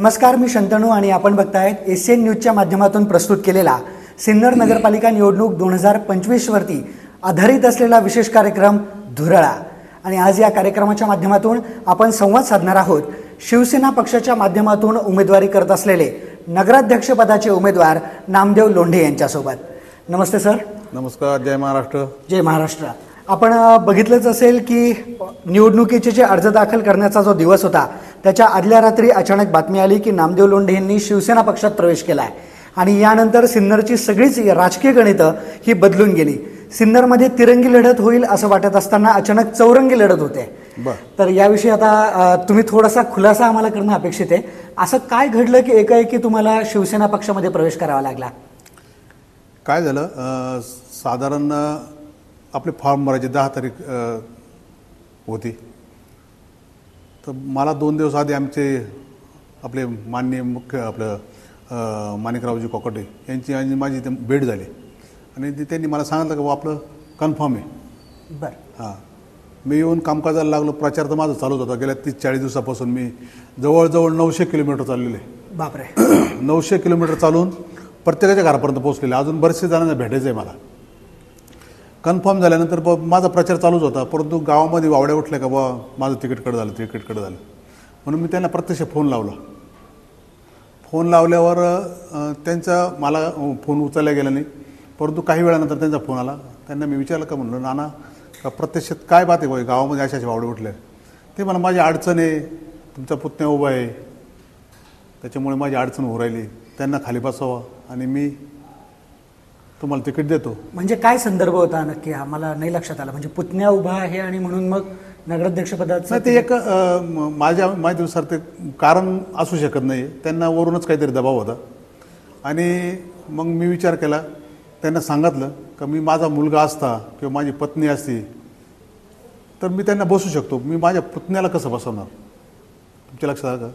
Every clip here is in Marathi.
नमस्कार, मी शंतनू आणि आपण बघतायत एशियन न्यूजच्या माध्यमातून प्रस्तुत केलेला सिन्नर नगरपालिका निवडणूक 2025 वरती आधारित असलेला विशेष कार्यक्रम धुरळा। आणि आज या कार्यक्रमाच्या माध्यमातून आपण संवाद साधणार आहोत शिवसेना पक्षाच्या माध्यमातून उमेदवारी करत असलेले नगराध्यक्ष पदाचे उमेदवार नामदेव लोंढे यांच्यासोबत। नमस्ते सर। नमस्कार, जय महाराष्ट्र। जय महाराष्ट्र। आपण बघितलंच असेल की निवडणुकीचे जे अर्ज दाखल करण्याचा जो दिवस होता त्याच्या आदल्या रात्री अचानक बातमी आली की नामदेव लोंढे यांनी शिवसेना पक्षात प्रवेश केला आहे आणि यानंतर सिन्नरची सगळीच राजकीय गणितं ही बदलून गेली। सिन्नरमध्ये तिरंगी लढत होईल असं वाटत असताना अचानक चौरंगी लढत होते। तर याविषयी आता तुम्ही थोडासा खुलासा आम्हाला करणं अपेक्षित आहे। असं काय घडलं की एकाएकी तुम्हाला शिवसेना पक्षामध्ये प्रवेश करावा लागला? काय झालं, साधारण आपले फॉर्म भरायचे 10 तारीख होती, तर मला 2 दिवस आधी आमचे आपले माननीय मुख्य आपलं माणिकरावजी कोकाटे यांची आणि माझी इथे भेट झाली आणि त्यांनी मला सांगितलं की आपलं कन्फर्म आहे। बरं। हां, मी येऊन कामकाजाला लागलो। प्रचार तर माझा चालूच होता। गेल्या 30-40 दिवसापासून मी जवळजवळ 900 किलोमीटर चाललेले। बापरे। 900 किलोमीटर चालून प्रत्येकाच्या घरापर्यंत पोहोचलेले। अजून बरेचसे जणांना भेटायचं आहे मला। कन्फर्म झाल्यानंतर माझा प्रचार चालूच होता, परंतु गावामध्ये वावड्या उठल्या का बा माझं तिकीट कट झालं, तिकीट कट झालं, म्हणून मी त्यांना प्रत्यक्ष फोन लावला। फोन लावल्यावर त्यांचा मला फोन उचलला गेला नाही, परंतु काही वेळानंतर त्यांचा फोन आला। त्यांना मी विचारलं का, म्हणलं नाना का प्रत्यक्षात काय बात आहे बाई, गावामध्ये अशाच वावड्या उठल्या? ते मला माझी अडचण आहे, तुमचा पुतण्या उभा आहे त्याच्यामुळे माझी अडचण होऊ राहिली, त्यांना खाली बसवा आणि मी तुम्हाला तिकीट देतो। म्हणजे काय संदर्भ होता नक्की? आम्हाला नाही लक्षात आलं। म्हणजे पुतण्या उभा आहे आणि म्हणून मग नगराध्यक्ष पदाचं ते एक माझ्या माहितीनुसार ते कारण असू शकत नाही, त्यांना वरूनच काहीतरी दबाव होता। आणि मग मी विचार केला, त्यांना सांगितलं का मी माझा मुलगा असता किंवा माझी पत्नी असती तर मी त्यांना बसू शकतो, मी माझ्या पुतण्याला कसं बसवणार? तुमच्या लक्षात आलं का?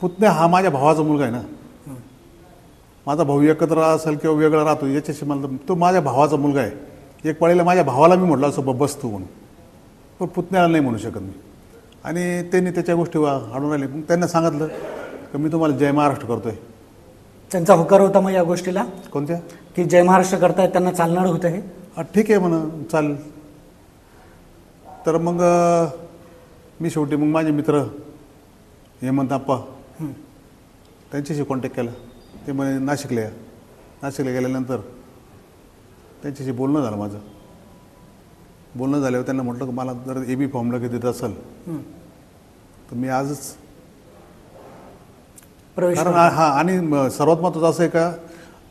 पुतण्या हा माझ्या भावाचा मुलगा आहे ना। माझा भाऊ एकत्र असेल किंवा वेगळा राहतो याच्याशी मला, तो माझ्या भावाचा मुलगा आहे। एक वेळेला माझ्या भावाला मी म्हटलं असं बस तू म्हणून, पण पुतण्याला नाही म्हणू शकत मी। आणि त्यांनी त्याच्या गोष्टी आणून राहिले। मग त्यांना सांगितलं की मी तुम्हाला जय महाराष्ट्र करतोय। त्यांचा होकार होता मग या गोष्टीला? कोणत्या? की जय महाराष्ट्र करतायत, त्यांना चालणार होतं हे? ठीक आहे म्हणा, चालेल। तर मग मी शेवटी मग माझे मित्र हेमंत आप्पा त्यांच्याशी कॉन्टॅक्ट केला। ते म्हणे नाशिकला या। नाशिकला गेल्यानंतर त्यांच्याशी बोलणं झालं माझं। बोलणं झाल्यावर त्यांना म्हटलं की मला जर AB फॉर्मला की देत असेल तर मी आजच प्रवेश। कारण हां, आणि सर्वात महत्त्वाचं असं आहे का,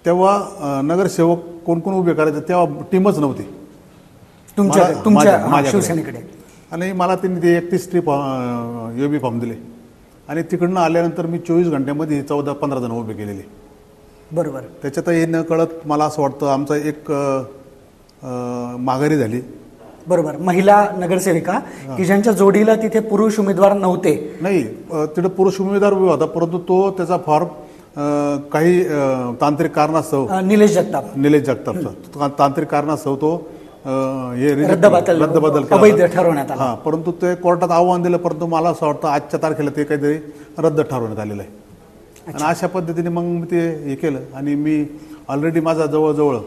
तेव्हा नगरसेवक कोण कोण उभे करायचे तेव्हा टीमच नव्हती तुमच्या शिवसेनेकडे। आणि मला त्यांनी ते 31 AB फॉर्म दिले आणि तिकडनं आल्यानंतर मी 24 घंट्यामध्ये 14-15 जण उभे केलेले। बरोबर। त्याच्यात हे न कळत मला असं वाटतं आमचा एक माघारी झाली। बरोबर, महिला नगरसेविका की ज्यांच्या जोडीला तिथे पुरुष उमेदवार नव्हते। नाही, तिथे पुरुष उमेदवार उभा होता, परंतु तो त्याचा फॉर्म काही तांत्रिक कारणास्तव निलेश जगतापचा तांत्रिक कारणास्तव तो रद्दबदल अवैध ठरवण्यात आला। हां, परंतु ते कोर्टात आव्हान दिलं, परंतु मला असं वाटतं आजच्या तारखेला ते काहीतरी रद्द ठरवण्यात आलेलं आहे। आणि अशा पद्धतीने मग मी ते हे केलं आणि मी ऑलरेडी माझा जवळजवळ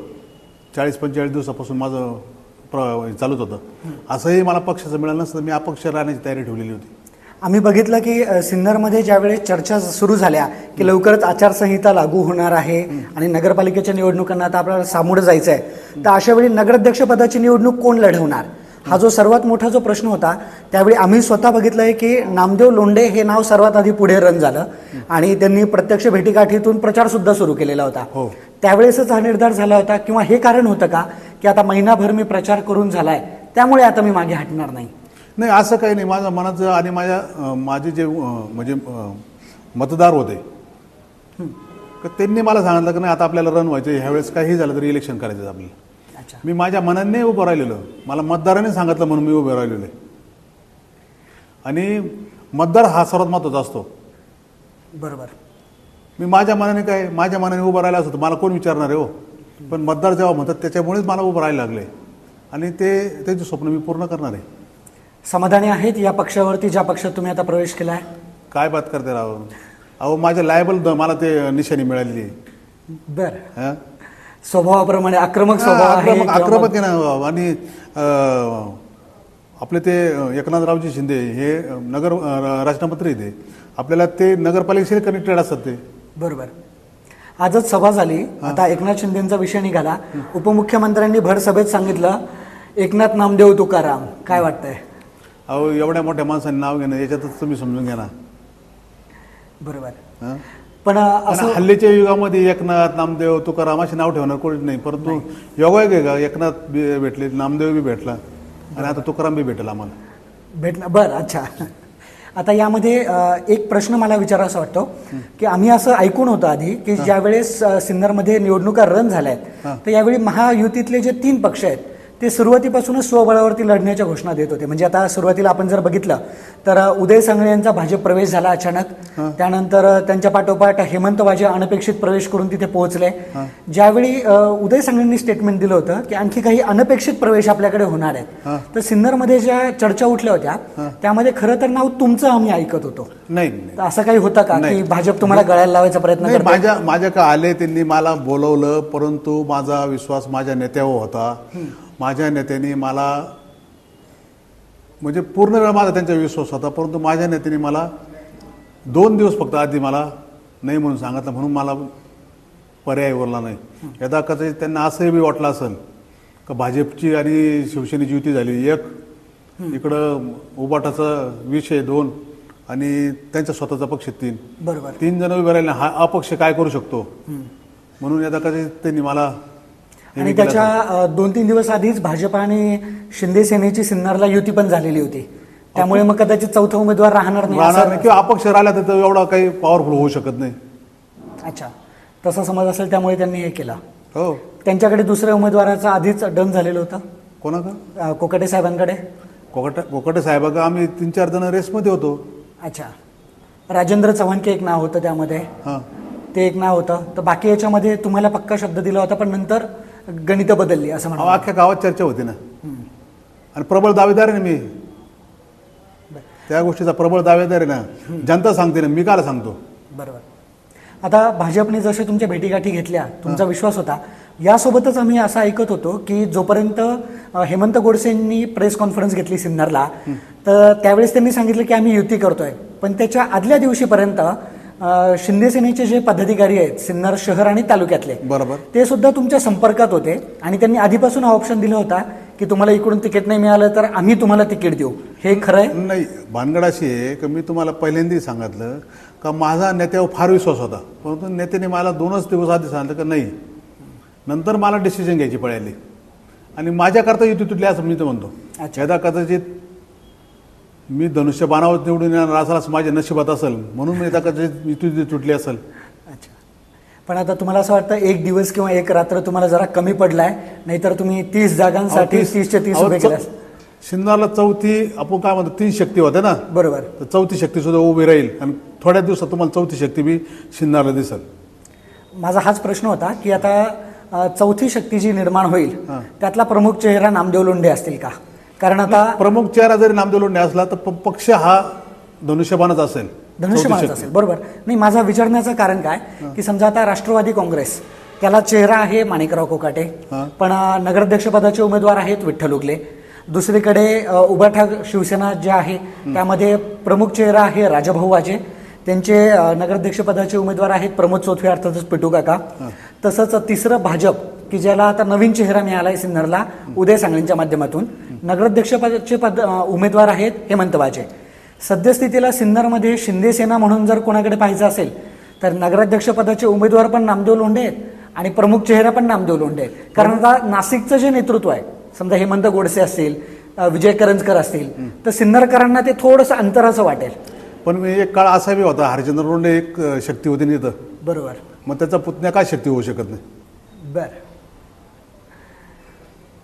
40-45 दिवसापासून माझं चालूच होतं। असंही मला पक्षाचं मिळालं नसतं, मी अपक्ष राहण्याची तयारी ठेवलेली होती। आम्ही बघितलं की सिन्नरमध्ये ज्यावेळेस चर्चा सुरू झाल्या की लवकरच आचारसंहिता लागू होणार आहे आणि नगरपालिकेच्या निवडणुकांना आता आपल्याला सामोरं जायचं आहे, तर अशा वेळी नगराध्यक्ष पदाची निवडणूक कोण लढवणार हा जो सर्वात मोठा जो प्रश्न होता, त्यावेळी आम्ही स्वतः बघितलंय की नामदेव लोंढे हे नाव सर्वात आधी पुढे रन झालं आणि त्यांनी प्रत्यक्ष भेटीगाठीतून प्रचार सुद्धा सुरू केलेला होता। त्यावेळेसच हा निर्धार झाला होता किंवा हे कारण होतं का की आता महिनाभर मी प्रचार करून झालाय त्यामुळे आता मी मागे हटणार नाही? नाही, असं काही नाही। माझ्या मनाचं आणि माझे जे म्हणजे मतदार होते त्यांनी मला सांगितलं की नाही आता आपल्याला रन व्हायचं, ह्यावेळेस काही झालं तरी इलेक्शन करायचं आपल्याला। मी माझ्या मनाने उभं राहिलेलो, मला मतदाराने सांगितलं म्हणून मी उभे राहिलेलो आहे। आणि मतदार हा सर्वात महत्त्वाचा असतो। बरोबर। मी माझ्या मनाने उभं राहिला असतो मला कोण विचारणार आहे हो, पण मतदार जेव्हा म्हणतात त्याच्यामुळेच मला उभं राहायला लागले आणि त्याचे स्वप्न मी पूर्ण करणार आहे। समाधानी आहेत या पक्षावरती ज्या पक्षात तुम्ही आता प्रवेश केलाय? काय बात करते राव, अहो माझ्या लायबल मला ते निशाणी मिळालेली आहे. बर, हा? स्वभावाप्रमाणे आक्रमक स्वभाव आहे आक्रमक किंवा आक्रमक आहे ना. आणि आपले ते एकनाथरावजी शिंदे हे नगर राष्ट्रमंत्री ते आपल्याला ते नगरपालिकेशी कनेक्टेड असतात ते. बरोबर. आजच सभा झाली, आता एकनाथ शिंदेचा विषय निघाला. उपमुख्यमंत्र्यांनी भर सभेत सांगितलं एकनाथ नामदेव तुकाराम. काय वाटतंय? अहो एवढ्या मोठ्या माणसांनी नाव घेणं याच्यातच तुम्ही समजून घ्या ना. बरोबर. हा? पण आणि असं हल्लीच्या युगामध्ये एकनाथ नामदेव तुकाराम असे नाव ठेवणार कोणीच नाही. परंतु योगायोग आहे का, एकनाथ बी भेटले, नामदेव बी भेटला आणि आता तुकाराम बी भेटेल आम्हाला. भेटणं. बरं, अच्छा. आता यामध्ये एक प्रश्न मला विचारायचा वाटतो की आम्ही असं ऐकून होतं आधी की ज्यावेळेस सिन्नरमध्ये निवडणुका रन झाल्या आहेत तर यावेळी महायुतीतले जे 3 पक्ष आहेत ते सुरुवातीपासूनच स्वबळावरती लढण्याच्या घोषणा देत होते. म्हणजे आता सुरुवातीला आपण जर बघितलं तर उदय सांगळे यांचा भाजप प्रवेश झाला अचानक. त्यानंतर त्यांच्या पाठोपाठ हेमंत वाजे अनपेक्षित प्रवेश करून तिथे पोहोचले. ज्यावेळी उदय सांगळेंनी स्टेटमेंट दिलं होतं की आणखी काही अनपेक्षित प्रवेश आपल्याकडे होणार आहेत, तर सिन्नरमध्ये ज्या चर्चा उठल्या होत्या त्यामध्ये खरं तर नाव तुमचं आम्ही ऐकत होतो. नाही, तर असं काही होतं का की भाजप तुम्हाला गळ्याला लावायचा प्रयत्न नाही. करते? माझ्या का आले, त्यांनी मला बोलवलं, परंतु माझा विश्वास माझ्या नेत्यावर होता. माझ्या नेत्यांनी मला म्हणजे पूर्ण वेळ माझा त्यांचा विश्वास होता, परंतु माझ्या नेत्यांनी मला 2 दिवस फक्त आधी मला नाही म्हणून सांगितलं, म्हणून मला पर्याय उरला नाही. यदा कदाचित त्यांना असंही बी वाटलं असेल का भाजपची आणि शिवसेनेची युती झाली, एक इकडं उबाटाचा विषय 2 आणि त्यांचा स्वतःचा पक्ष 3. बरोबर. 3 जण उभे राहिले, हा अपक्ष काय करू शकतो म्हणून यदा कदाचित त्यांनी मला. आणि त्याच्या 2-3 दिवस आधीच भाजप आणि शिंदे सेनेची सिन्नरला युती पण झालेली होती, त्यामुळे मग कदाचित चौथा उमेदवार राहणार नाही किंवा अपक्ष राहिला तर एवढा काही पॉवरफुल होऊ शकत नाही. अच्छा, तसा समज असेल त्यामुळे त्यांनी हे केलं. हो. त्यांच्याकडे दुसऱ्या उमेदवाराचं आधीच डन झालेलं होतं. कोणाका? कोकाटे साहेबांकडे. कोकाटे साहेबांका आम्ही 3-4 जण रेसमध्ये होतो. अच्छा. राजेंद्र चव्हाणके एक नाव होतं त्यामध्ये. हां, ते एक नाव होतं. तर बाकी याच्यामध्ये तुम्हाला पक्का शब्द दिला होता, पण नंतर गणित बदलली असं म्हणा. अख्ख्या गावात चर्चा होती ना. आणि प्रबळ दावेदार आहे ना मी, त्या गोष्टीचा प्रबळ दावेदार आहे ना. जनता सांगते ना, मी काला सांगतो. बरोबर. आता भाजपने जसे तुमच्या भेटीगाठी घेतल्या, तुमचा विश्वास होता, यासोबतच आम्ही असं ऐकत होतो की जोपर्यंत हेमंत गोडसेंनी प्रेस कॉन्फरन्स घेतली सिन्नरला, तर त्यावेळेस त्यांनी सांगितलं की आम्ही युती करतोय, पण त्याच्या आदल्या दिवशीपर्यंत शिंदे सेनेचे जे पदाधिकारी आहेत सिन्नर शहर आणि तालुक्यातले, बरोबर, ते सुद्धा तुमच्या संपर्कात होते आणि त्यांनी आधीपासून हा ऑप्शन दिला होता की तुम्हाला इकडून तिकीट नाही मिळालं तर आम्ही तुम्हाला तिकीट देऊ. हे खरं आहे? नाही, भानगड अशी आहे की मी तुम्हाला पहिल्यांदाही सांगितलं का माझा नेत्यावर फार विश्वास होता, परंतु नेत्याने मला 2च दिवस आधी सांगितलं का नाही. नंतर मला डिसिजन घ्यायची पडायली आणि माझ्याकरता युती तुटली असं मी तर म्हणतो. यदा कदाचित मी धनुष्य बाणावर निवडून येणार असेल असं माझ्या नशिबात असेल, म्हणून मी यदा कदाचित युती तुटली असेल. अच्छा. पण आता तुम्हाला असं वाटतं एक दिवस किंवा एक रात्र तुम्हाला जरा कमी पडलाय, नाहीतर तुम्ही 30 जागांसाठी 30च्या 30 उभे केल्या. सिन्नरला चौथी आपण काय म्हणतो 3 शक्ती होते ना. बरोबर. तर चौथी शक्ती सुद्धा उभी राहील आणि थोड्या दिवसात तुम्हाला चौथी शक्ती बी सिन्नरला दिसेल. माझा हाच प्रश्न होता की आता चौथी शक्ती जी निर्माण होईल त्यातला प्रमुख चेहरा नामदेव लोंढे असतील का? कारण आता प्रमुख चेहरा जरी नामदेव लोंढे असला तर पक्ष हा धनुष्यबाणच असेल. धनुष्यबाणच असेल. बरोबर. नाही, माझा विचारण्याचं कारण काय की समजा आता राष्ट्रवादी काँग्रेस त्याला चेहरा आहे माणिकराव कोकाटे, पण नगराध्यक्षपदाचे उमेदवार आहेत विठ्ठल उगले. दुसरीकडे उभाठा शिवसेना जे आहे त्यामध्ये प्रमुख चेहरा आहे राजाभाऊ वाजे, त्यांचे नगराध्यक्षपदाचे उमेदवार आहेत प्रमोद चौथवे अर्थातच पिटू काका. तसंच तिसरं भाजप की ज्याला आता नवीन चेहरा मिळालाय सिन्नरला उदय सांगळेंच्या माध्यमातून, नगराध्यक्षपदाचे उमेदवार आहेत हेमंत वाजे. सद्यस्थितीला सिन्नरमध्ये शिंदे सेना म्हणून जर कोणाकडे पाहायचं असेल तर नगराध्यक्षपदाचे उमेदवार पण नामदेव लोंढे आहेत आणि प्रमुख चेहरा पण नामदेव लोंढे आहेत. कारण आता नाशिकचं जे नेतृत्व आहे, समजा हेमंत गोडसे असतील, विजय करंजकर असतील, तर सिन्नरकरांना ते थोडंसं अंतराचं वाटेल. पण मी एक काळ असा बी होता, हरिश्चंद्र लोंढे एक शक्ती होती नाही तर. बरोबर. मग त्याचा पुतण्या काय शक्ती होऊ शकत नाही.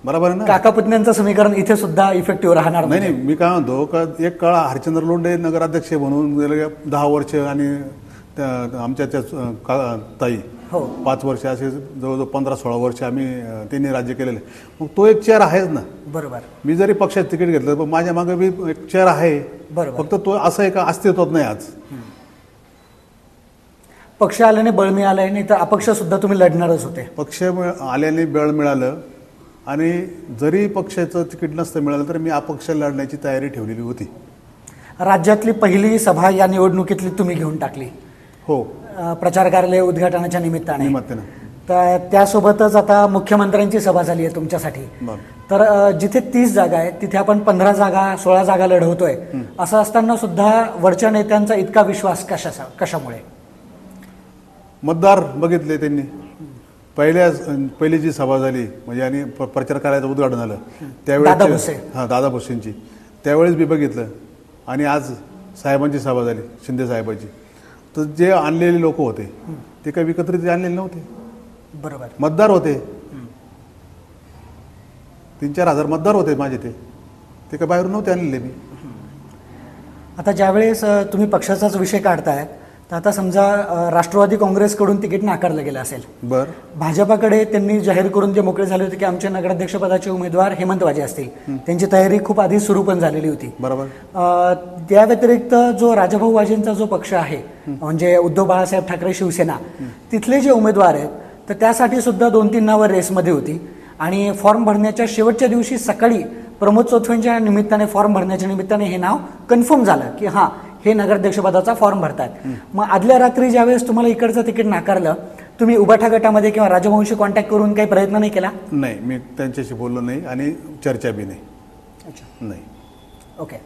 बरोबर आहे ना. काका पुतण्यांचं समीकरण इथे सुद्धा इफेक्टिव्ह राहणार नाही. नाही, मी काय म्हणतो का एक काळ हरिश्चंद्र लोंढे नगराध्यक्ष म्हणून गेले 10 वर्ष आणि आमच्या त्या ताई 5 वर्ष, असे जवळजवळ 15-16 वर्ष आम्ही त्यांनी राज्य केलेले. मग तो एक चेहरा आहेच ना. बरोबर. मी जरी पक्षात तिकीट घेतलं पण माझ्या मागे बी एक चेहरा आहे. बरोबर. फक्त तो असं आहे का अस्तित्वात नाही आज. पक्ष आल्याने बळ मिळालंय, नाही तर अपक्ष सुद्धा तुम्ही लढणारच होते. पक्ष आल्याने बळ मिळालं आणि जरी पक्षाचं तिकीट नसतं मिळालं तर मी अपक्ष लढण्याची तयारी ठेवलेली होती. राज्यातली पहिली सभा या निवडणुकीतली तुम्ही घेऊन टाकली. हो, प्रचार कार्यालय उद्घाटनाच्या निमित्ताने. निमित्तानं. तर त्यासोबतच आता मुख्यमंत्र्यांची सभा झाली आहे तुमच्यासाठी. बरं. तर जिथे 30 जागा आहेत तिथे आपण 15 जागा 16 जागा लढवतोय. असं असताना सुद्धा वरच्या नेत्यांचा इतका विश्वास कशामुळे? मतदार बघितले त्यांनी. पहिली जी सभा झाली म्हणजे आणि प्रचार कार्यालयाचं उद्घाटन झालं दादा भुसे. त्यावेळेस दादा भुसेंची त्यावेळेस मी बघितलं. आणि आज साहेबांची सभा झाली, शिंदे साहेबांची. तर जे आणलेले लोक होते ते काही विकत्रित आणलेले नव्हते. बरोबर. मतदार होते. 3-4 हजार मतदार होते माझे. ते काही बाहेरून नव्हते आणलेले मी. आता ज्यावेळेस तुम्ही पक्षाचाच विषय काढताय तर आता समजा राष्ट्रवादी काँग्रेसकडून तिकीट नाकारलं गेलं असेल. बर. भाजपाकडे त्यांनी जाहीर करून जे मोकळे झाले होते की आमचे नगराध्यक्षपदाचे उमेदवार हेमंत वाजे असतील. त्यांची तयारी खूप आधी सुरू पण झालेली होती. बरोबर. त्या व्यतिरिक्त जो राजाभाऊ वाजेंचा जो पक्ष आहे म्हणजे उद्धव बाळासाहेब ठाकरे शिवसेना, तिथले जे उमेदवार आहेत तर त्यासाठी सुद्धा 2-3 नावं रेसमध्ये होती. आणि फॉर्म भरण्याच्या शेवटच्या दिवशी सकाळी प्रमोद चौथवेंच्या निमित्ताने फॉर्म भरण्याच्या निमित्ताने हे नाव कन्फर्म झालं की हां हे नगराध्यक्षपदाचा फॉर्म भरतात. मग आदल्या रात्री ज्यावेळेस तुम्हाला इकडचं तिकीट नाकारलं, तुम्ही उबाठा गटामध्ये किंवा राजवंशी कॉन्टॅक्ट करून काही प्रयत्न नाही केला? नाही, मी त्यांच्याशी बोललो नाही आणि चर्चा बी नाही. अच्छा. नाही. ओके.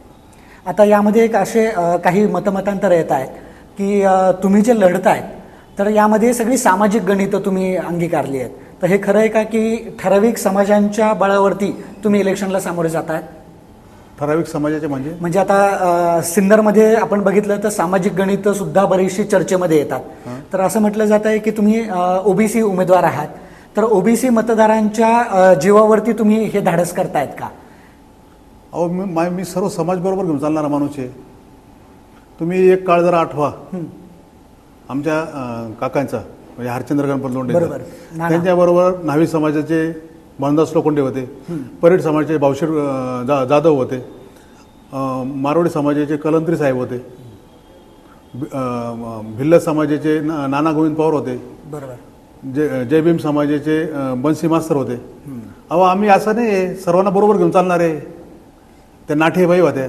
आता यामध्ये एक असे काही मतमतांतर येत आहेत की तुम्ही जे लढताय तर यामध्ये सगळी सामाजिक गणितं तुम्ही अंगीकारली आहेत. तर हे खरं आहे का की ठराविक समाजांच्या बळावरती तुम्ही इलेक्शनला सामोरे जाताय? ठराविक समाजाचे म्हणजे आता सिन्नरमध्ये आपण बघितलं तर सामाजिक गणितं सुद्धा बरीचशी चर्चेमध्ये येतात. तर असं म्हटलं जात आहे की तुम्ही ओबीसी उमेदवार आहात, तर ओबीसी मतदारांच्या जीवावरती तुम्ही हे धाडस करतायत का? अहो, मी सर्व समाज बरोबर घेऊन चालणारा माणूस आहे. तुम्ही एक काळ जरा आठवा आमच्या काकांचा म्हणजे हरचंद्र गणपत लोंढे, त्यांच्याबरोबर न्हावी समाजाचे भानदास लोखंडे होते, परेड समाजाचे भावशीर जाधव होते, मारवाडी समाजाचे कलंत्री साहेब होते, भिल्ल समाजाचे नाना गोविंद पवार होते, बरोबर, जय भीम समाजाचे बन्सी मास्तर होते. अहो, आम्ही असं नाही सर्वांना बरोबर घेऊन चालणार आहे. त्या नाठेबाई होत्या.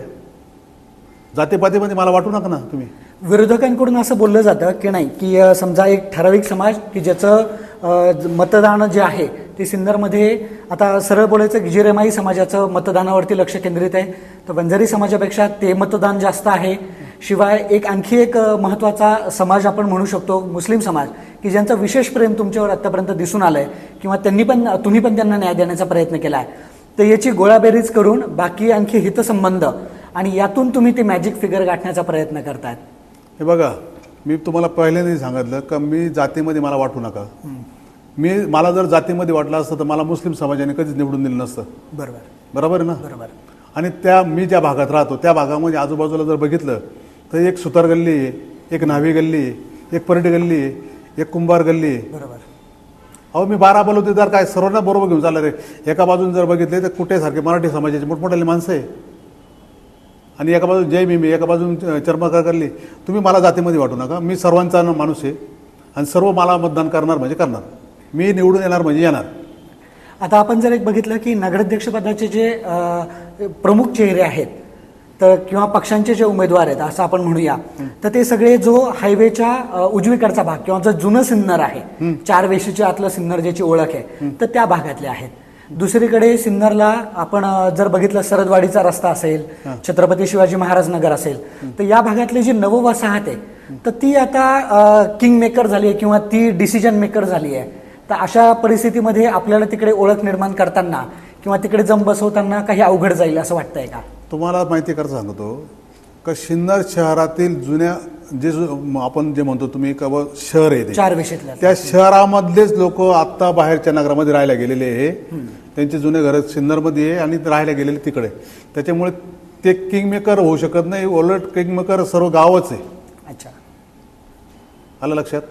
जातीपातीमध्ये मला वाटू नका ना तुम्ही. विरोधकांकडून असं बोललं जातं की नाही की समजा एक ठराविक समाज की ज्याचं मतदान जे आहे ते सिन्नरमध्ये, आता सरळ बोलायचं की जिरेमाई समाजाचं मतदानावरती लक्ष केंद्रित आहे, तर बंजारी समाजापेक्षा ते मतदान जास्त आहे. शिवाय आणखी एक महत्त्वाचा समाज आपण म्हणू शकतो मुस्लिम समाज, की ज्यांचं विशेष प्रेम तुमच्यावर आत्तापर्यंत दिसून आलंय किंवा तुम्ही पण त्यांना न्याय देण्याचा प्रयत्न केला आहे. तर याची गोळाबेरीज करून बाकी आणखी हितसंबंध आणि यातून तुम्ही ते मॅजिक फिगर गाठण्याचा प्रयत्न करतायत. हे बघा, मी तुम्हाला पहिल्यांदा सांगितलं का मी जातीमध्ये मला वाटू नका. मला जर जातीमध्ये वाटलं असतं तर मला मुस्लिम समाजाने कधीच निवडून दिलं नसतं. बरोबर. बरोबर आहे ना? बरोबर. आणि मी ज्या भागात राहतो त्या भागामध्ये आजूबाजूला जर बघितलं तर एक सुतार गल्ली आहे, एक न्हावी गल्ली आहे, एक परडी गल्ली आहे, एक कुंभार गल्ली आहे. बरोबर. अहो, मी 12 बलुतेदार काय सर्वांना बरोबर घेऊन चालणार आहे. एका बाजून जर बघितले तर कुठेसारखे मराठी समाजाचे मोठमोठ्याले माणसं आहे आणि एका बाजून जय भीम, एका बाजून चर्मकार गल्ली. तुम्ही मला जातीमध्ये वाटू नका. मी सर्वांचा माणूस आहे आणि सर्व मला मतदान करणार म्हणजे करणार. मी निवडून येणार म्हणजे येणार. आता आपण जर एक बघितलं की नगराध्यक्षपदाचे जे प्रमुख चेहरे आहेत तर किंवा पक्षांचे जे उमेदवार आहेत असं आपण म्हणूया, तर ते सगळे जो हायवेच्या उजवीकडचा भाग किंवा जो जुनं सिन्नर आहे, 4 वेशीच्या आतलं सिन्नर ज्याची ओळख आहे, तर त्या भागातले आहेत. दुसरीकडे सिन्नरला आपण जर बघितलं सरदवाडीचा रस्ता असेल, छत्रपती शिवाजी महाराज नगर असेल, तर या भागातली जी नववसाहत आहे तर ती आता किंग मेकर झाली आहे किंवा ती डिसिजन मेकर झाली आहे. तर अशा परिस्थितीमध्ये आपल्याला तिकडे ओळख निर्माण करताना किंवा तिकडे जम बसवताना काही अवघड जाईल असं वाटतंय का? तुम्हाला माहिती करता सांगतो का सिन्नर शहरातील जुन्या जे आपण जे म्हणतो तुम्ही का शहर आहे 4 वेशीतल्या त्या शहरामधलेच लोक आता बाहेरच्या नगरामध्ये राहायला गेलेले आहे. त्यांचे जुने घर सिन्नरमध्ये आहे आणि राहायला गेलेले तिकडे. त्याच्यामुळे ते किंग मेकर होऊ शकत नाही. उलट किंग मेकर सर्व गावच आहे. अच्छा, आलं लक्षात?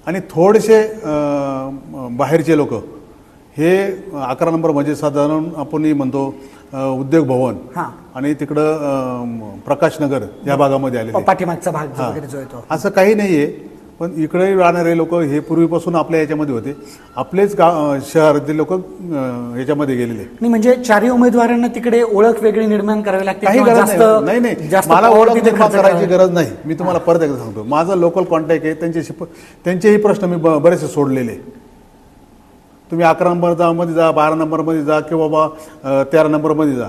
आणि थोडेसे बाहेरचे लोक हे 11 नंबर म्हणजे साधारण आपण म्हणतो उद्योग भवन आणि तिकडं प्रकाशनगर या भागामध्ये आलेले पाठीमागचा भाग वगैरे जो येतो. असं काही नाहीये. पण इकडे राहणारे लोक हे पूर्वीपासून आपल्या याच्यामध्ये होते. आपलेच शहरातील लोक याच्यामध्ये गेलेले. नाही म्हणजे चारही उमेदवारांना तिकडे ओळख वेगळी निर्माण करावी लागते काही किंवा गरज जास्त नाही. नाही जास्त मला power ओळख तिथे निर्माण खर्च करायची करावा. गरज नाही. मी तुम्हाला परत एकदा सांगतो, माझं लोकल कॉन्टॅक्ट आहे त्यांच्याशी. त्यांचेही प्रश्न मी बरेचसे सोडलेले. तुम्ही 11 नंबर मध्ये जा, 12 नंबरमध्ये जा किंवा बाबा 13 नंबरमध्ये जा,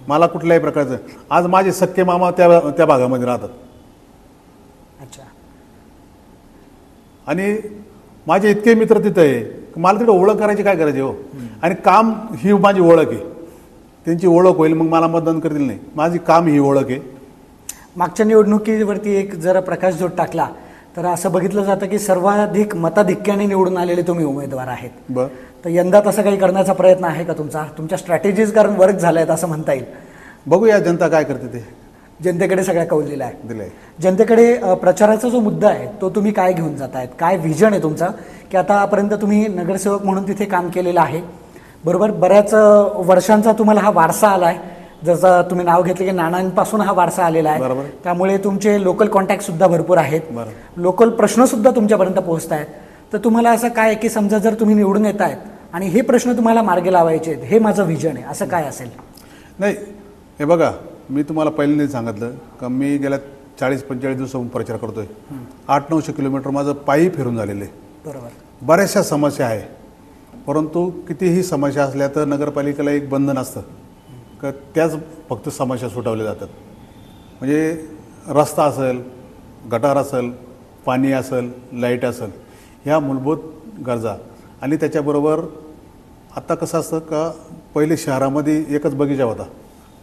मला कुठल्याही प्रकारचं. आज माझे सख्खे मामा त्या भागामध्ये राहतात. अच्छा. आणि माझे इतके मित्र तिथं आहे, मला तिथं ओळख करायची काय करायची हो. आणि काम ही माझी ओळख आहे. त्यांची ओळख होईल मग मला मतदान करतील नाही. माझी काम ही ओळख आहे. मागच्या निवडणुकीवरती एक जरा प्रकाशझोत टाकला तर असं बघितलं जातं की सर्वाधिक मताधिक्याने निवडून आलेले तुम्ही उमेदवार आहेत. बरं, तर यंदा तसं काही करण्याचा प्रयत्न आहे का तुमच्या स्ट्रॅटेजीज कारण वर्क झाल्या आहेत असं म्हणता येईल. बघूया जनता काय करते ते. जनतेकडे सगळ्या कौल दिला आहे. दिलंय. जनतेकडे प्रचाराचा जो मुद्दा आहे तो तुम्ही काय घेऊन जातायत, काय व्हिजन आहे तुमचं, की आतापर्यंत तुम्ही नगरसेवक म्हणून तिथे काम केलेलं आहे बरोबर, बऱ्याच वर्षांचा तुम्हाला हा वारसा आला आहे. जसं तुम्ही नाव घेतलं की नानांपासून हा वारसा आलेला आहे. बरोबर. त्यामुळे तुमचे लोकल कॉन्टॅक्ट सुद्धा भरपूर आहेत. बरोबर. लोकल प्रश्न सुद्धा तुमच्यापर्यंत पोहोचत आहेत. तर तुम्हाला असं काय आहे की समजा जर तुम्ही निवडून येत आहेत आणि हे प्रश्न तुम्हाला मार्गी लावायचे आहेत, हे माझं व्हिजन आहे, असं काय असेल? नाही, हे बघा, मी तुम्हाला पहिल्यांदा सांगितलं का मी गेल्या 40-45 दिवसाहून प्रचार करतोय. 800-900 किलोमीटर माझं पायी फिरून झालेलं आहे. बरोबर. बऱ्याचशा समस्या आहे. परंतु कितीही समस्या असल्या तर नगरपालिकेला एक बंधन असतं का त्याच फक्त समस्या सुटवल्या जातात. म्हणजे रस्ता असेल, गटार असेल, पाणी असेल, लाईट असेल, ह्या मूलभूत गरजा. आणि त्याच्याबरोबर आता कसं असतं का पहिले शहरामध्ये एकच बगीचा होता,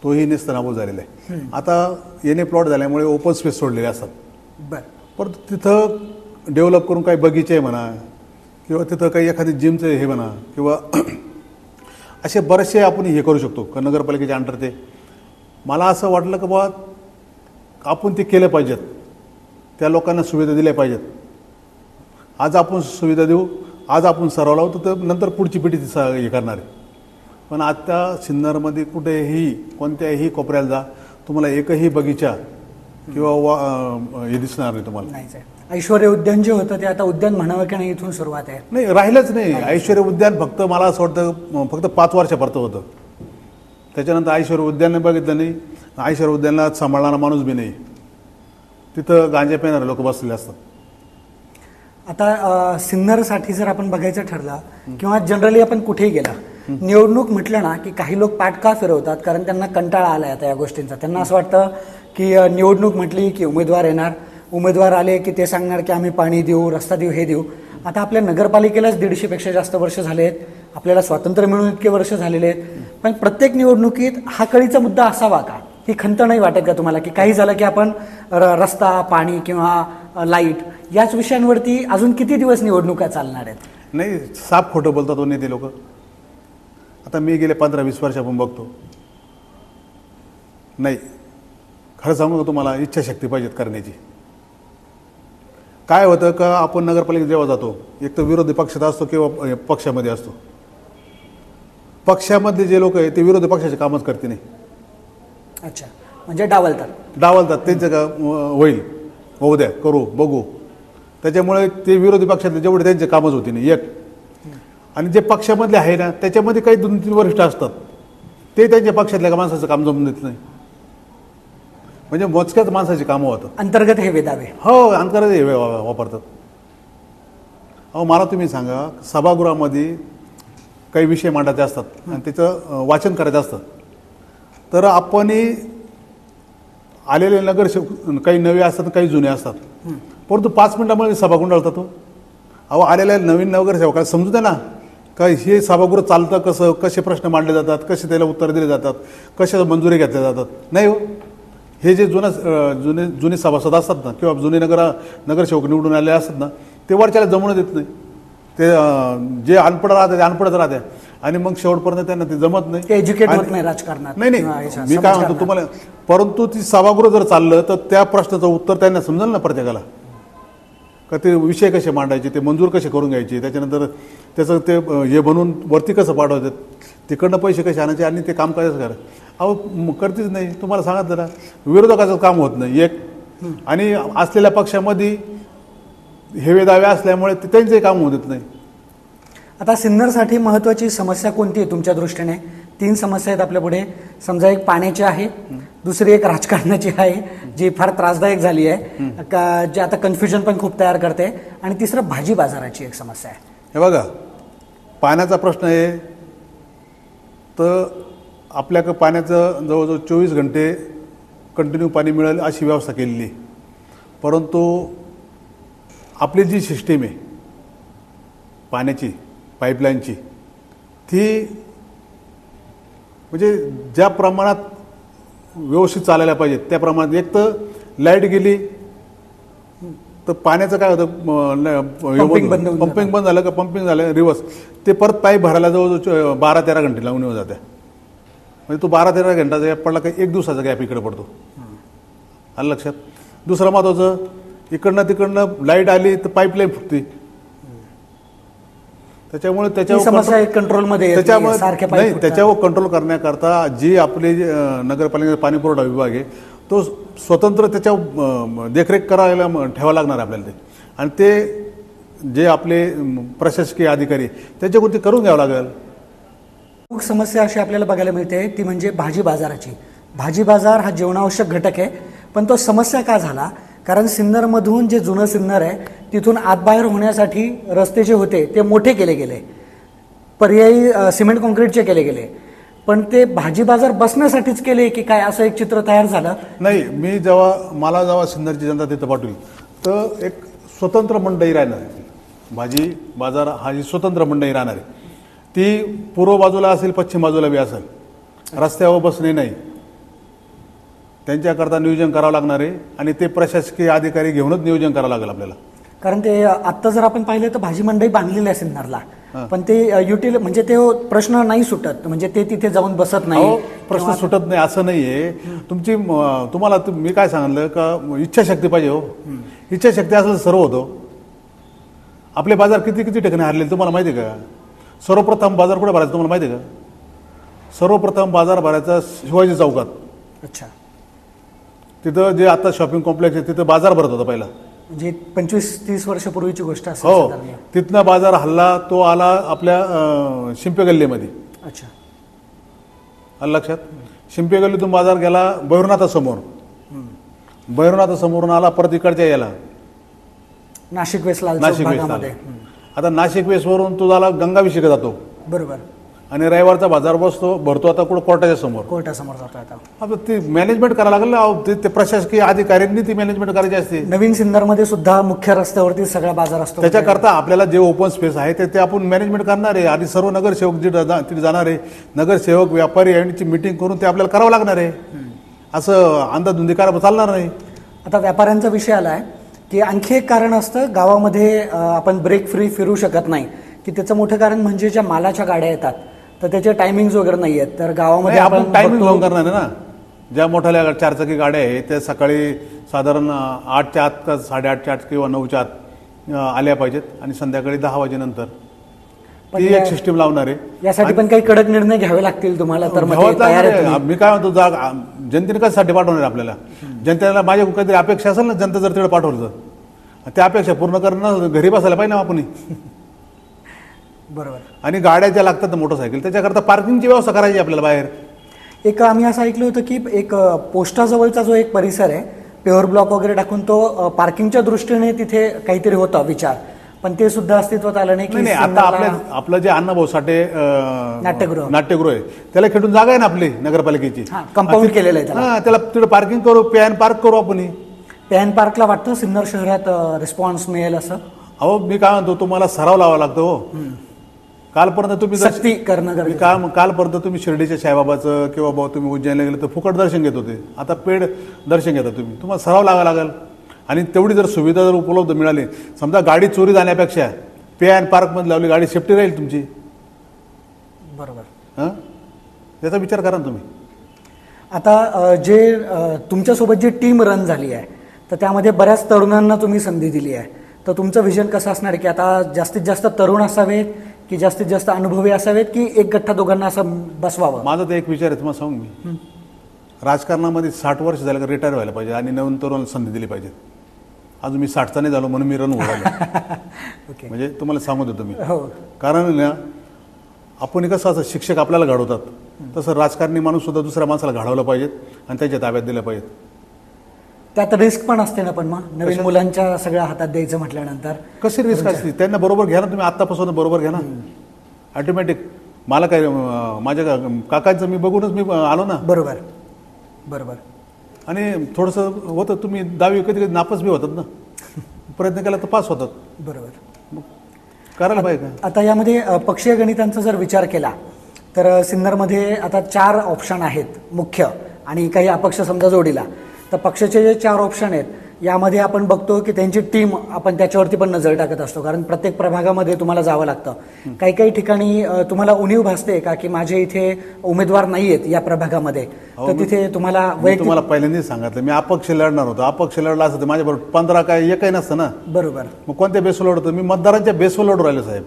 तोही नेस्तनाबूत झालेला आहे. आता येणे प्लॉट झाल्यामुळे ओपन स्पेस सोडलेले असतात. बरं. परंतु तिथं डेव्हलप करून काही बगीचे म्हणा किंवा तिथं काही एखादी जिमचं हे म्हणा किंवा असे बरेचसे आपण हे करू शकतो का नगरपालिकेच्या अंडर. ते मला असं वाटलं की बा आपण ते केलं पाहिजेत, त्या लोकांना सुविधा दिल्या पाहिजेत. आज आपण सुविधा देऊ, आज आपण सराव लावू, तर नंतर पुढची पिढी हे करणार आहे. पण आता सिन्नरमध्ये कुठेही कोणत्याही कोपऱ्याला जा, तुम्हाला एकही बगीचा किंवा हे दिसणार नाही तुम्हाला. नाहीच आहे. ऐश्वर्य उद्यान जे होतं ते आता उद्यान म्हणावं की नाही इथून सुरुवात आहे. नाही, राहिलंच नाही. ऐश्वर्य उद्यान फक्त मला असं वाटतं फक्त 5 वर्षापर्यंत होतं. त्याच्यानंतर ऐश्वर्य उद्यान बघितलं नाही. ऐश्वर्य उद्यानाला सांभाळणारा माणूस बी नाही. तिथं गांजा पिणारे लोक बसलेले असतात. आता सिन्नरसाठी जर आपण बघायचं ठरलं किंवा जनरली आपण कुठेही गेला, निवडणूक म्हटलं ना की काही लोक पाठ का फिरवतात, कारण त्यांना कंटाळा आलाय आता या गोष्टींचा. त्यांना असं वाटतं की निवडणूक म्हटली की उमेदवार येणार, उमेदवार आले की ते सांगणार की आम्ही पाणी देऊ, रस्ता देऊ, हे देऊ. आता आपल्या नगरपालिकेलाच 150पेक्षा जास्त वर्ष झाले आहेत, आपल्याला स्वातंत्र्य मिळून इतके वर्ष झालेले आहेत. पण प्रत्येक निवडणुकीत हा कळीचा मुद्दा असावा का, ही खंत नाही वाटत का तुम्हाला, की काही झालं की आपण रस्ता, पाणी किंवा लाईट याच विषयांवरती अजून किती दिवस निवडणुका चालणार आहेत? नाही, साफ खोटं बोलतात हो नेते लोक. आता मी गेले 15-20 वर्ष आपण बघतो. नाही, खरं सांगू का तुम्हाला, इच्छाशक्ती पाहिजेत करण्याची. काय होतं का आपण नगरपालिकेत जेव्हा जातो, एक तर विरोधी पक्षात असतो किंवा पक्षामध्ये असतो. पक्षामधले जे लोक आहे ते विरोधी पक्षाचे कामच करते नाही. अच्छा, म्हणजे डावलतात. त्यांचं का होईल, होऊ द्या, करू, बघू. त्याच्यामुळे ते विरोधी पक्षातले जेवढे त्यांचे कामच होती नाही एक. आणि जे पक्षामधले आहे ना त्याच्यामध्ये काही 2-3 वरिष्ठ असतात, ते त्यांच्या पक्षातल्या माणसाचं काम जमून देत नाही. म्हणजे मोजक्याच माणसाची कामं होतात. अंतर्गत हे वेदावे. हो, अंतर्गत हे वापरतात. अहो, मला तुम्ही सांगा, सभागृहामध्ये काही विषय मांडायचे असतात आणि त्याचं वाचन करायचं असतं, तर आपण आलेले नगरसेवक काही नवे असतात, काही जुने असतात. परंतु 5 मिनिटांमध्ये सभा गुंडाळतात तो. अहो, आलेल्या नवीन नगरसेवकाला समजू द्या ना का हे सभागृह चालतं कसं, कसे प्रश्न मांडले जातात, कसे त्याला उत्तर दिले जातात, कशा मंजुरी घेतल्या जातात. नाही हो, हे जे जुने सभासद असतात ना किंवा जुने नगरसेवक निवडून आलेले असतात ना, ते वरच्याला जमवून देत नाही. ते जे अनपढ राहते ते अनपढच राहते आणि मग शेवटपर्यंत त्यांना ते जमत नाही. एज्युकेट होत नाही राजकारणात. नाही, मी काय म्हणतो तुम्हाला, परंतु ती सभागृह जर चाललं तर त्या प्रश्नाचं उत्तर त्यांना समजेल ना प्रत्येकाला, का ते विषय कसे मांडायचे, ते मंजूर कसे करून घ्यायचे, त्याच्यानंतर त्याचं ते हे बनवून वरती कसं पाठवायचं, तिकडनं पैसे कसे आणायचे आणि ते काम करायचं करा. अहो, करतेच नाही. तुम्हाला सांगितलं ना, विरोधकाचं काम होत नाही एक. आणि असलेल्या पक्षामध्ये हेवे दावे असल्यामुळे ते त्यांचे काम होत नाही. आता सिन्नरसाठी महत्त्वाची समस्या कोणती आहे तुमच्या दृष्टीने? 3 समस्या आहेत आपल्यापुढे. समजा एक पाण्याची आहे, दुसरी एक राजकारणाची आहे जी फार त्रासदायक झाली आहे, जे आता कन्फ्युजन पण खूप तयार करते, आणि तिसरं भाजी बाजाराची एक समस्या आहे. हे बघा, पाण्याचा प्रश्न आहे तर आपल्याकडं पाण्याचं जवळजवळ 24 घंटे कंटिन्यू पाणी मिळेल अशी व्यवस्था केलेली आहे. परंतु आपली जी सिस्टीम आहे पाण्याची, पाईपलाईनची, ती म्हणजे ज्या प्रमाणात व्यवस्थित चालायला पाहिजे त्या प्रमाणात. एक तर लाईट गेली तर पाण्याचं काय होतं, पंपिंग बंद झालं का पंपिंग झालं रिवर्स, ते परत पाईप भरायला जवळजवळ 12-13 घंटे लागून येऊन जाते. म्हणजे तो 12-13 घंटाचा गॅप पडला की 1 दिवसाचा गॅप इकडे पडतो. आलं लक्षात? दुसरं महत्त्वाचं, इकडनं तिकडनं लाईट आली तर पाईपलाईन फुटते. त्याच्यामुळे समस्या कंट्रोलमध्ये त्याच्यावर कंट्रोल करण्याकरता जी आपली नगरपालिकेचा पाणी पुरवठा विभाग आहे तो स्वतंत्र त्याच्यावर देखरेख करायला ठेवावं लागणार आहे आपल्याला ते. आणि ते जे आपले प्रशासकीय अधिकारी त्याच्याकडून ते करून घ्यावं लागेल. प्रमुख समस्या अशी आपल्याला बघायला मिळते ती म्हणजे भाजी बाजाराची. भाजी बाजार हा जीवनावश्यक घटक आहे, पण तो समस्या का झाला? कारण सिन्नरमधून जे जुनं सिन्नर आहे तिथून आतबाहेर होण्यासाठी रस्ते जे होते ते मोठे केले गेले, पर्यायी सिमेंट कॉन्क्रीटचे केले गेले, पण ते भाजी बाजार बसण्यासाठीच केले की काय, असं एक चित्र तयार झालं. नाही, मला जेव्हा सिन्नरची जनता तिथं पाठवली तर एक स्वतंत्र मंडई राहणार आहे. भाजी बाजार हा जी स्वतंत्र मंडई राहणार आहे ती पूर्व बाजूला असेल, पश्चिम बाजूला बी असेल. रस्त्यावर बसणे नाही, त्यांच्याकरता नियोजन करावं लागणार आहे आणि ते प्रशासकीय अधिकारी घेऊनच नियोजन करावं लागेल आपल्याला. कारण ते आत्ता जर आपण पाहिलं तर भाजी मंडई बांधलेली आहे सिन्नरला, पण ते म्हणजे ते प्रश्न नाही सुटत, म्हणजे ते तिथे जाऊन बसत नाही. प्रश्न सुटत नाही असं नाहीये. तुम्हाला मी काय सांगितलं का इच्छाशक्ती पाहिजे. हो, इच्छाशक्ती असेल सर्व होतं. आपले बाजार किती ठिकाणी हरले तुम्हाला माहिती आहे का? सर्वप्रथम बाजार कुठे भरायचा तुम्हाला माहिती आहे का? सर्वप्रथम बाजार भरायचा शिवाजी चौकात. अच्छा. तिथं जे आता शॉपिंग कॉम्प्लेक्स आहे तिथं बाजार भरत होता पहिला, म्हणजे 25-30 वर्षापूर्वीची गोष्ट असेल. हो, तिथनं बाजार हल्ला तो आला आपल्या शिंपे गल्लीमध्ये. अच्छा. आलं लक्षात? शिंपे गल्लीतून बाजार गेला भैरवनाथासमोर, भैरवनाथासमोरून आला परत इकडच्या याला नाशिक वेस्ट. आता नाशिक वेस्टवरून तो झाला गंगाभिषेक जातो. बरोबर. आणि रविवारचा बाजार भरतो आता कुठं कोर्टाच्या समोर. कोर्टासमोर जातो आता. आता ती मॅनेजमेंट करायला लागलं. ते प्रशासकीय अधिकाऱ्यांनी ती मॅनेजमेंट करायची असते. नवीन सिन्नरमध्ये सुद्धा मुख्य रस्त्यावरती सगळा बाजार असतो. त्याच्याकरता आपल्याला जे ओपन स्पेस आहे ते आपण मॅनेजमेंट करणार आहे. आणि सर्व नगरसेवक तिथे जाणार आहे, नगरसेवक व्यापारी यांची मिटिंग करून ते आपल्याला करावं लागणार आहे. असं अंदाधुंदी करावं चालणार नाही. आता व्यापाऱ्यांचा विषय आला आहे की आणखी एक कारण असतं गावामध्ये, आपण ब्रेक फ्री फिरू शकत नाही, की त्याचं मोठं कारण म्हणजे ज्या मालाच्या गाड्या येतात तर त्याचे टायमिंग्स वगैरे नाही आहेत. तर गावामध्ये आपण टायमिंग लावून करणार आहे ना. ज्या मोठ्या 4 चाकी गाड्या आहेत त्या सकाळी साधारण 8च्या आत का 8:30च्या आत किंवा 9च्या आत आल्या पाहिजेत आणि संध्याकाळी 10 वाजेनंतर ती एक सिस्टीम लावणार आहे. यासाठी पण काही कडक निर्णय घ्यावे लागतील तुम्हाला. तर मी काय म्हणतो, जनतेने कशासाठी पाठवणार आपल्याला? जनतेला माझ्या काहीतरी अपेक्षा असेल ना, जनता जर तिकडे पाठवलं तर त्या अपेक्षा पूर्ण करणं घरी बसायला पाहिजे ना आपण. बरोबर. आणि गाड्या ज्या लागतात मोटरसायकल त्याच्याकरता पार्किंगची व्यवस्था करायची आपल्याला बाहेर. एक आम्ही असं ऐकलं होतं की एक पोस्टाजवळचा जो एक परिसर आहे पेवर ब्लॉक वगैरे टाकून तो पार्किंगच्या दृष्टीने तिथे काहीतरी होता विचार, पण ते सुद्धा अस्तित्वात आलं नाही. की आता आपलं जे अण्णाभाऊ साठे नाट्यगृह आहे त्याला खेटून जागा आहे ना आपली नगरपालिकेची, कंपाऊंड केलेलं आहे त्याला तिथे पार्किंग करू, पे अँड पार्क करू आपण. पे अँड पार्कला वाटतं सिन्नर शहरात रिस्पॉन्स मिळेल असं? अहो, मी काय म्हणतो, तुम्हाला सराव लावा लागतो. कालपर्यंत तुम्ही कालपर्यंत तुम्ही शिर्डीच्या साईबाबाचं किंवा तुम्ही उज्जैनला गेले तर फुकट दर्शन घेत होते, आता पेड दर्शन घेता तुम्ही. तुम्हाला सराव लावा लागेल. आणि तेवढी जर सुविधा जर उपलब्ध मिळाली, समजा गाडी चोरी जाण्यापेक्षा पे अँड पार्कमध्ये लावली गाडी सेफ्टी राहील तुमची. बरोबर. याचा विचार करा ना तुम्ही. आता जे तुमच्यासोबत जी टीम रन झाली आहे तर त्यामध्ये बऱ्याच तरुणांना तुम्ही संधी दिली आहे, तर तुमचं विजन कसं असणार आहे की आता जास्तीत जास्त तरुण असावेत की जास्तीत जास्त अनुभवी असावेत की एक गठ्ठा दोघांना असं बसवावं? माझा तर एक विचार आहे, तुम्हाला सांगू मी. राजकारणामध्ये 60 वर्ष झालं का रिटायर व्हायला पाहिजे आणि नवीन तरुणाला संधी दिली पाहिजे. अजून मी 60चा नाही झालो म्हणून मी रन होऊ राहिलो. ओके. म्हणजे तुम्हाला सांगू देतो मी. हो. कारण ना आपण कसं असं शिक्षक आपल्याला घडवतात, तसं राजकारणी माणूस सुद्धा दुसऱ्या माणसाला घडवलं पाहिजेत आणि त्याच्या ताब्यात दिलं पाहिजेत. त्यात रिस्क पण असते ना, पण मग नवीन मुलांच्या सगळ्या हातात द्यायचं म्हटल्यानंतर कशी रिस्क असते, त्यांना बरोबर घ्या ना तुम्ही, आत्तापासून बरोबर घ्या ना. ऑटोमॅटिक मला काय माझ्या काकांचं मी बघूनच मी आलो ना. बरोबर बरोबर. आणि थोडंसं होतं, तुम्ही 10वी कधी कधी नापास बी होतात ना, प्रयत्न केला तर पास होतात. बरोबर. मग करायला पाहिजे का. आता यामध्ये पक्षीय गणितांचा जर विचार केला तर सिन्नरमध्ये आता 4 ऑप्शन आहेत मुख्य आणि काही अपक्ष समजा जोडीला. तर पक्षाचे जे 4 ऑप्शन आहेत यामध्ये आपण बघतो की त्यांची टीम आपण त्याच्यावरती पण नजर टाकत असतो, कारण प्रत्येक प्रभागामध्ये तुम्हाला जावं लागतं. काही काही ठिकाणी तुम्हाला उणीव भासते का की माझे इथे उमेदवार नाही आहेत या प्रभागामध्ये, तर तिथे तुम्हाला तुम्हाला पहिल्यांदाच सांगितलं मी अपक्ष लढणार होतो. अपक्ष लढला असतं माझ्याबरोबर 15 काय एकही नसतं ना. बरोबर. मग कोणत्या बेसवर लढतो मी, मतदारांच्या बेसवर लढू राहिलो साहेब.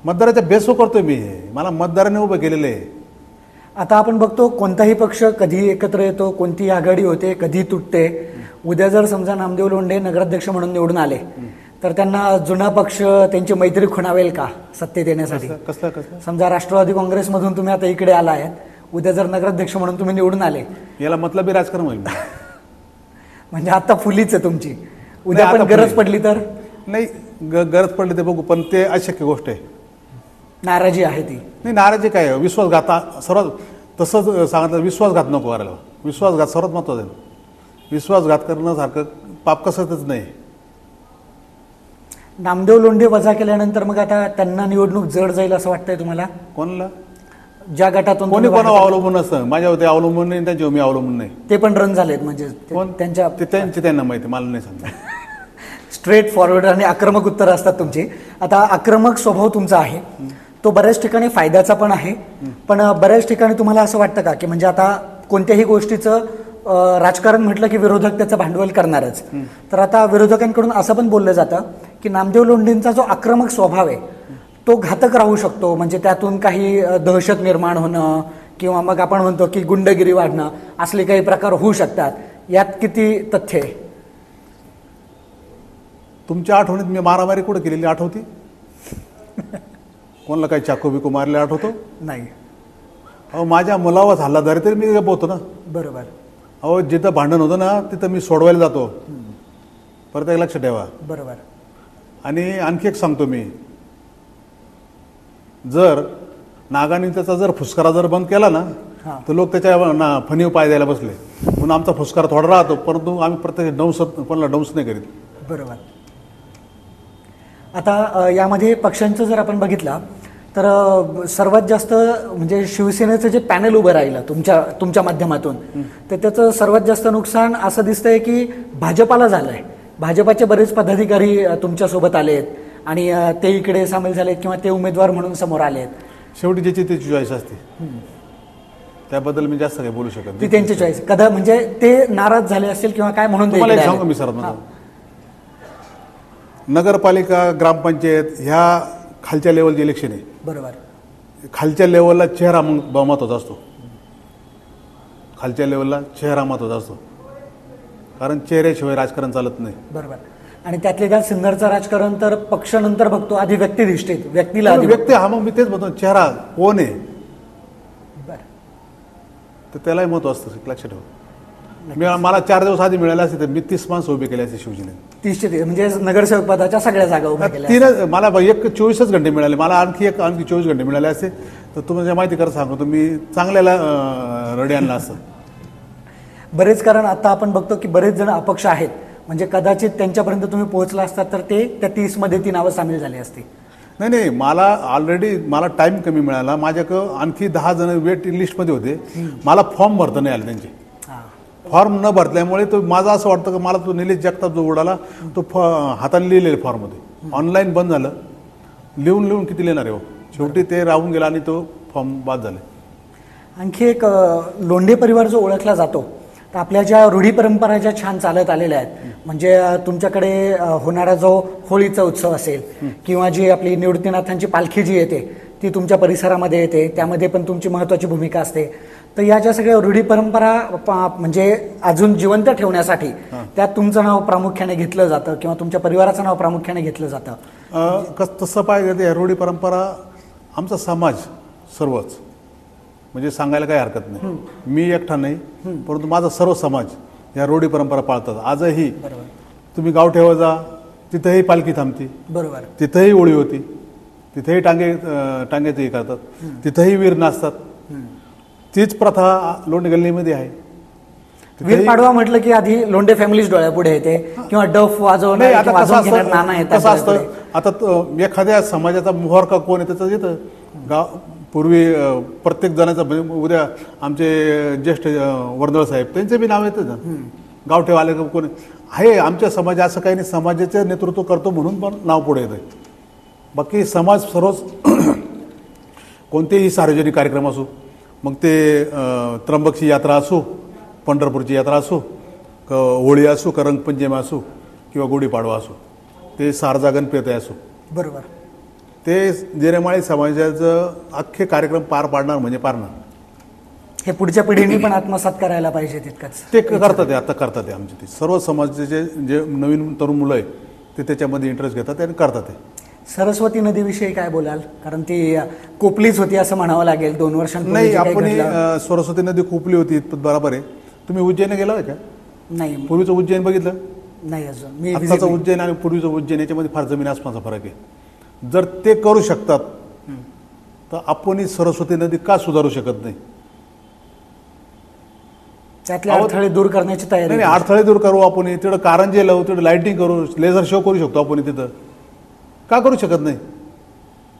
मतदाराच्या बेसवर करतोय मी, मला मतदारांनी उभं केलेलं आहे. आता आपण बघतो कोणताही पक्ष कधी एकत्र येतो, कोणती आघाडी होते, कधी तुटते. उद्या जर समजा नामदेव लोंढे नगराध्यक्ष म्हणून निवडून आले तर त्यांना जुना पक्ष त्यांची मैत्री खुणावेल का सत्तेत येण्यासाठी. कसला समजा राष्ट्रवादी काँग्रेसमधून तुम्ही आता इकडे आला आहेत, उद्या जर नगराध्यक्ष म्हणून तुम्ही निवडून आले, याला मतलबी राजकारण होईल. म्हणजे आता फुलीच आहे तुमची, उद्या पण गरज पडली तर नाही. गरज पडली ते बघू, पण ते अशक्य गोष्ट आहे. नाराजी आहे ती. नाही नाराजी काय, विश्वासघात सर्वात तसंच सांगितलं, विश्वासघात नको करायला. विश्वासघात सर्वात महत्वाचा आहे. विश्वासघात करण्यासारखं पाप कसंच नाही. नामदेव लोंढे वजा केल्यानंतर मग आता त्यांना निवडणूक जड जाईल असं वाटतंय तुम्हाला. कोणाला, ज्या गटातून कोणी कोणावर अवलंबून असतं, माझ्यावर ते अवलंबून नाही, त्यांच्यावर मी अवलंबून नाही. ते पण रन झालेत म्हणजे त्यांच्या त्यांना माहिती, मला नाही सांगता. स्ट्रेट फॉरवर्ड आणि आक्रमक उत्तर असतात तुमची. आता आक्रमक स्वभाव तुमचा आहे तो बऱ्याच ठिकाणी फायद्याचा पण आहे, पण बऱ्याच ठिकाणी तुम्हाला असं वाटतं का की म्हणजे आता कोणत्याही गोष्टीचं राजकारण म्हटलं की विरोधक त्याचं भांडवल करणारच. तर आता विरोधकांकडून असं पण बोललं जातं की नामदेव लोंढेंचा जो आक्रमक स्वभाव आहे तो घातक राहू शकतो, म्हणजे त्यातून काही दहशत निर्माण होणं किंवा मग आपण म्हणतो की गुंडगिरी वाढणं असले काही प्रकार होऊ शकतात. यात किती तथ्य आहे. तुमच्या आठवणीत मी मारामारी कुठं केलेली आठवती. कोणाला काही चाकू बिकू मारले आठवतो नाही. अहो माझ्या मुलावर हल्ला झाला तरी मी गप्प होतो ना. बरोबर. अहो जिथं भांडण होतं ना तिथं मी सोडवायला जातो. परत एक लक्ष ठेवा. बरोबर. आणि आणखी एक सांगतो मी, जर नागाने त्याचा जर फुसकारा जर बंद केला ना तर लोक त्याच्या फणीव पाय द्यायला बसले. म्हणून आमचा फुसकारा थोडा राहतो, परंतु आम्ही प्रत्येक कोणाला डंस नाही करीत. बरोबर. आता यामध्ये पक्षांचं जर आपण बघितलं तर सर्वात जास्त म्हणजे शिवसेनेचं जे पॅनल उभं राहिलं तुमच्या माध्यमातून, तर त्याचं सर्वात जास्त नुकसान असं दिसतंय की भाजपाला झालंय. भाजपाचे बरेच पदाधिकारी तुमच्यासोबत आलेत आणि ते इकडे सामील झालेत किंवा ते उमेदवार म्हणून समोर आलेत. शेवटी ज्याची त्याची चॉईस असते, त्याबद्दल मी जास्त काही बोलू शकत नाही. ती त्यांची चॉईस. कदा म्हणजे ते नाराज झाले असतील किंवा काय म्हणून तुम्हाला सांगू मी सर, नगरपालिका ग्रामपंचायत ह्या खालच्या लेवलचे इलेक्शन आहे. बरोबर. खालच्या लेवलला चेहरा महत्वाचा असतो. खालच्या लेवलला चेहरा महत्वाचा असतो, कारण चेहऱ्याशिवाय राजकारण चालत नाही. बरोबर. आणि त्यातले त्यात सिन्नरचं राजकारण तर पक्ष नंतर बघतो, आधी व्यक्तिनिष्ठेत व्यक्तीला व्यक्ती. हा मग मी तेच म्हणतो, चेहरा कोण आहे तर त्यालाही महत्व असतं. लक्ष ठेवा. मला 4 दिवस आधी मिळाले असते तर मी 30 माणसं उभी केली असते शिवसेनेने. 30 म्हणजे नगरसेवक पदाच्या सगळ्या जागा उभ्या केल्या. 3 मला 24च घंटे मिळाले. मला आणखी 24 घंटे मिळाले असते तर तुम्हाला माहिती करा सांगतो, तुम्ही चांगल्याला रडी आणला असं. बरेच, कारण आता आपण बघतो की बरेच जण अपक्ष आहेत, म्हणजे कदाचित त्यांच्यापर्यंत तुम्ही पोहोचला असतात तर ते त्या 30 मध्ये ती नावं सामील झाली असती. नाही, मला ऑलरेडी टाइम कमी मिळाला. माझ्याकडं आणखी 10 जण वेट लिस्टमध्ये होते. मला फॉर्म भरता नाही आले त्यांचे. फॉर्म न भरल्यामुळे तो माझं असं वाटतं की मला तो निलेश जगताप जो उडाला तो हाताने लिहिलेले फॉर्ममध्ये ऑनलाईन बंद झालं. लिहून किती लिहिणार आहे. शेवटी ते राहून गेला आणि तो फॉर्म बाद झाले. आणखी एक लोंढे परिवार जो ओळखला जातो, तर आपल्या ज्या रूढी परंपरा ज्या छान चालत आलेल्या आहेत, म्हणजे तुमच्याकडे होणारा जो होळीचा उत्सव असेल किंवा जी आपली निवृत्तीनाथांची पालखी जी येते ती तुमच्या परिसरामध्ये येते, त्यामध्ये पण तुमची महत्त्वाची भूमिका असते. तर या ज्या सगळ्या रूढी परंपरा म्हणजे अजून जिवंत ठेवण्यासाठी त्यात तुमचं नाव प्रामुख्याने घेतलं जातं किंवा तुमच्या परिवाराचं नाव प्रामुख्याने घेतलं जातं. तसं पाहिजे तर ह्या रूढी परंपरा आमचा समाज सर्वच म्हणजे सांगायला काही हरकत नाही. मी एकटा नाही, परंतु माझा सर्व समाज या रूढी परंपरा पाळतात. आजही तुम्ही गावठेवा जा, तिथंही पालखी थांबती, बरोबर, तिथंही तिथंही ओळी होती, तिथेही टांग्याचे हे करतात, तिथंही वीर नाचतात. तीच प्रथा लोंढे गल्लीमध्ये आहे. वीर पाडवा म्हटलं की आधी लोंढे फॅमिलीच डोळ्यापुढे येते किंवा डफ वाजवणार नाही, आता किंवा कसं वाजवून घेणार नाना असतं येतात कसं असतं डोळ्यापुढे. आता एखाद्या समाजाचा मोहरका कोण आहे त्याचं येतं गाव. पूर्वी प्रत्येक जणाचं म्हणजे उद्या आमचे ज्येष्ठ वर्दळ साहेब त्यांचे बी नाव येतं ना. गावठेवाले कोण आहे आमच्या समाज, असं काही नाही, समाजाचे नेतृत्व करतो म्हणून पण नाव पुढे येतं. बाकी समाज सर्वच कोणतेही सार्वजनिक कार्यक्रम असो, मग ते त्र्यंबकची यात्रा असो, पंढरपूरची यात्रा असो, होळी असो, का रंगपंचमी असो किंवा गुढीपाडवा असो, ते सारजा गणपती असो, बरोबर, ते जेरेमाळी समाजाचं अख्खे कार्यक्रम पार पाडणार म्हणजे पाडणार. हे पुढच्या पिढीने पण आत्मसात करायला पाहिजे तितकंच. ते करतात आहे, आता करतात आहे. आमचे ते सर्व समाजाचे जे नवीन तरुण मुलं आहे ते त्याच्यामध्ये इंटरेस्ट घेतात आणि करतात आहे. सरस्वती नदीविषयी काय बोलाल? कारण ती कोपलीच होती असं म्हणावं लागेल. 2 वर्षांपूर्वी नाही, जे काही आपण घडलं. सरस्वती नदी खोपली होती इतपत बरोबर आहे. तुम्ही उज्जैनला गेला आहे का? नाही पूर्वीचं उज्जैन बघितलं? नाही अजून मी आत्ताचं उज्जैन आणि पूर्वीचं उज्जैन याच्यामध्ये फार जमीन आसमानाचा फरक आहे. जर ते करू शकतात तर आपण सरस्वती नदी का सुधारू शकत नाही? त्यातले अडथळे दूर करण्याची तयारी. नाही, अडथळे दूर करू आपण, तिथं कारंजे लावू, तिथं लाईटिंग करू, लेझर शो करू शकतो आपण. तिथं का करू शकत नाही?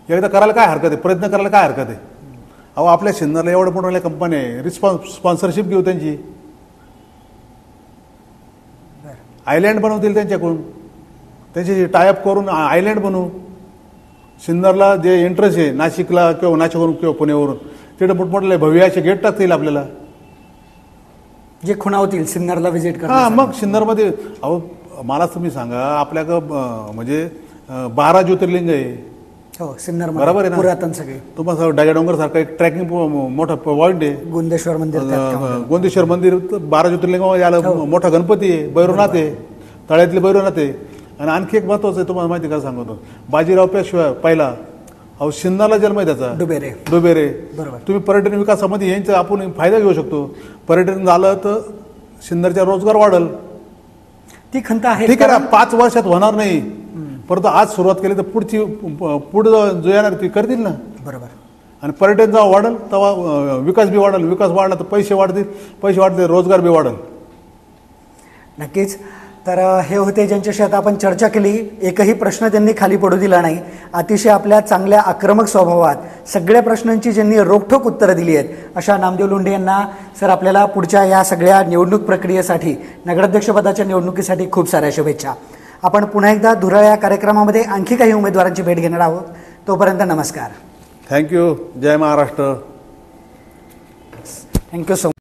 एकदा करायला काय हरकत आहे? प्रयत्न करायला काय हरकत आहे? अहो, आपल्या सिन्नरला एवढ्या मोठ्या कंपन्या आहे, स्पॉन्सरशिप घेऊ त्यांची, आयलँड बनवतील त्यांच्याकडून, त्यांची टायअप करून आयलँड बनवू. सिन्नरला जे इंटरेस्ट आहे नाशिकला किंवा नाशिकवरून किंवा पुण्यावरून, तिथं मोठमोठे भव्य असे गेट टाकतील आपल्याला, जे खुणावतील सिन्नरला व्हिजिट करा. हां, मग सिन्नरमध्ये अहो मला तुम्ही सांगा, आपल्याकडं म्हणजे 12 ज्योतिर्लिंग आहे. हो, सिन्नर बरोबर आहे ना? पुरातन सगळे. तुम्हाला डायगडोंगर सारखा एक ट्रॅकिंग मोठा पॉईंट आहे. गोंदेश्वर मंदिर त्यात का होतं? गोंदेश्वर मंदिर 12 ज्योतिर्लिंगामध्ये आलं. मोठा गणपती आहे, भैरवनाथ आहे, तळ्यातले भैरवनाथ आहे. आणि आणखी एक महत्वाचं आहे, तुम्हाला माहिती का सांगतो, बाजीराव पेशवा पहिला, अहो सिन्नरला जन्म आहे त्याचा, डुबेरे. बरोबर. तुम्ही पर्यटन विकासामध्ये यांचा आपण फायदा घेऊ शकतो. पर्यटन झालं तर सिन्नरचा रोजगार वाढेल. ती खंत आहे. ठीक आहे ना, 5 वर्षात होणार नाही, परंतु आज सुरुवात केली तर पुढं जो येणार ती करतील ना. बरोबर. आणि पर्यटन जेव्हा वाढेल तेव्हा विकास बी वाढेल, विकास वाढला तर पैसे वाढतील, पैसे वाढतील रोजगार बी वाढेल. नक्कीच. तर हे होते ज्यांच्याशी आता आपण चर्चा केली. एकही प्रश्न त्यांनी खाली पडू दिला नाही. अतिशय आपल्या चांगल्या आक्रमक स्वभावात सगळ्या प्रश्नांची ज्यांनी रोखठोक उत्तरं दिली आहेत अशा नामदेव लोंढे यांना सर आपल्याला पुढच्या या सगळ्या निवडणूक प्रक्रियेसाठी, नगराध्यक्षपदाच्या निवडणुकीसाठी खूप साऱ्या शुभेच्छा. आपण पुन्हा एकदा धुरळ या कार्यक्रमामध्ये आणखी काही उमेदवारांची भेट घेणार आहोत. तोपर्यंत नमस्कार. थँक्यू. जय महाराष्ट्र. Thank you so much.